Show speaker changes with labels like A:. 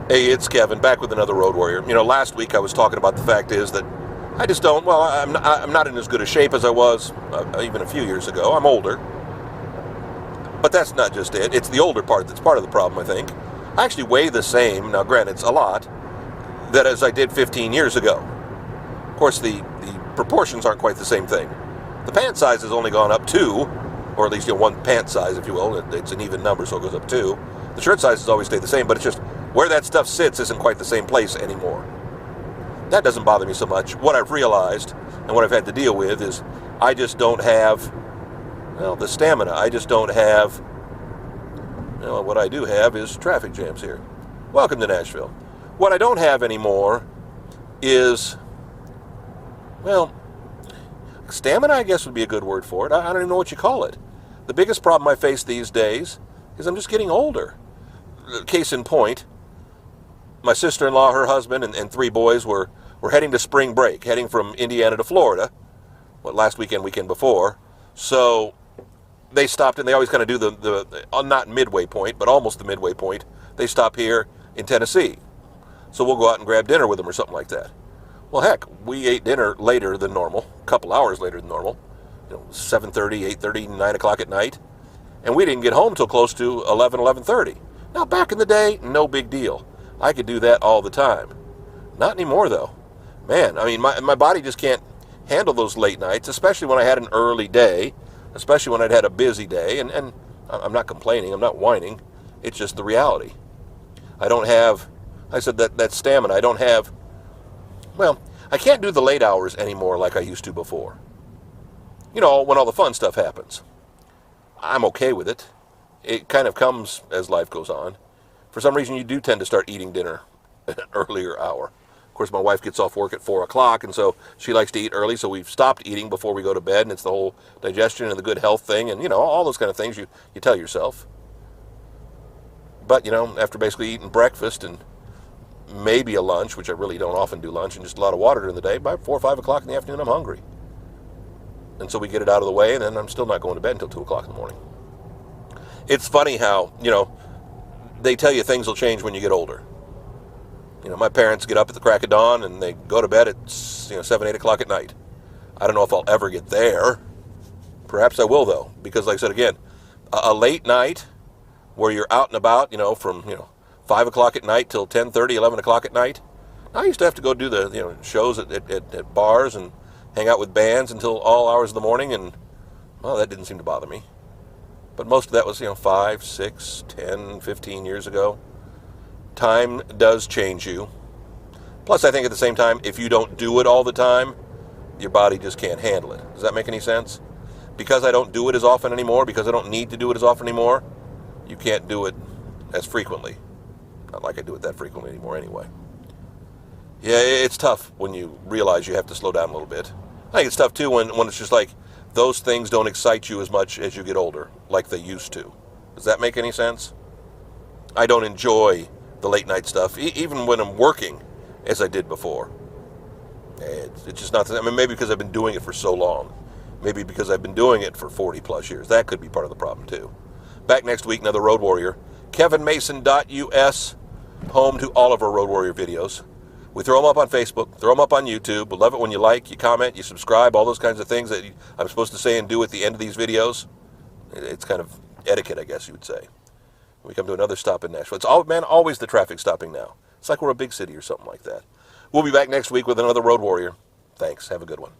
A: Hey, it's Kevin, back with another Road Warrior. Last week I was talking about the fact is that I just don't, well, I'm not in as good a shape as I was even a few years ago. I'm older. But that's not just it. It's the older part that's part of the problem, I think. I actually weigh the same, now granted it's a lot, that as I did 15 years ago. Of course, the proportions aren't quite the same thing. The pant size has only gone up 2, or at least one pant size, if you will. It's an even number, so it goes up 2. The shirt size has always stayed the same, but it's just where that stuff sits isn't quite the same place anymore. That doesn't bother me so much. What I've realized and what I've had to deal with is I just don't have, the stamina. I just don't have, what I do have is traffic jams here. Welcome to Nashville. What I don't have anymore is, stamina, I guess would be a good word for it. I don't even know what you call it. The biggest problem I face these days is I'm just getting older. Case in point, my sister-in-law, her husband, and 3 boys were heading to spring break, heading from Indiana to Florida, last weekend before. So they stopped, and they always kind of do the not midway point, but almost the midway point. They stop here in Tennessee. So we'll go out and grab dinner with them or something like that. Well, heck, we ate dinner later than normal, a couple hours later than normal, 7:30, 8:30, 9 o'clock at night. And we didn't get home till close to 11:30. Now, back in the day, no big deal. I could do that all the time. Not anymore, though. Man, I mean, my body just can't handle those late nights, especially when I had an early day, especially when I'd had a busy day. And I'm not complaining, I'm not whining. It's just the reality. I don't have, I said that stamina. I don't have, I can't do the late hours anymore like I used to before. When all the fun stuff happens. I'm okay with it. It kind of comes as life goes on. For some reason, you do tend to start eating dinner at an earlier hour. Of course, my wife gets off work at 4 o'clock, and so she likes to eat early, so we've stopped eating before we go to bed, and it's the whole digestion and the good health thing, and, all those kind of things you tell yourself. But, after basically eating breakfast and maybe a lunch, which I really don't often do lunch, and just a lot of water during the day, by 4 or 5 o'clock in the afternoon, I'm hungry. And so we get it out of the way, and then I'm still not going to bed until 2 o'clock in the morning. It's funny how, they tell you things will change when you get older. My parents get up at the crack of dawn, and they go to bed at, 7, 8 o'clock at night. I don't know if I'll ever get there. Perhaps I will, though, because like I said again, a late night where you're out and about, from, 5 o'clock at night till 10:30, 11 o'clock at night. I used to have to go do the, shows at bars and hang out with bands until all hours of the morning, and, that didn't seem to bother me. But most of that was, 5, 6, 10, 15 years ago. Time does change you. Plus, I think at the same time, if you don't do it all the time, your body just can't handle it. Does that make any sense? Because I don't do it as often anymore, because I don't need to do it as often anymore, you can't do it as frequently. Not like I do it that frequently anymore anyway. Yeah, it's tough when you realize you have to slow down a little bit. I think it's tough too when it's just like those things don't excite you as much as you get older, like they used to. Does that make any sense? I don't enjoy the late night stuff, even when I'm working, as I did before. It's just not, maybe because I've been doing it for so long. Maybe because I've been doing it for 40 plus years. That could be part of the problem too. Back next week, another Road Warrior. KevinMason.us, home to all of our Road Warrior videos. We throw them up on Facebook, throw them up on YouTube. We love it when you like, you comment, you subscribe, all those kinds of things that I'm supposed to say and do at the end of these videos. It's kind of etiquette, I guess you would say. We come to another stop in Nashville. It's always the traffic stopping now. It's like we're a big city or something like that. We'll be back next week with another Road Warrior. Thanks. Have a good one.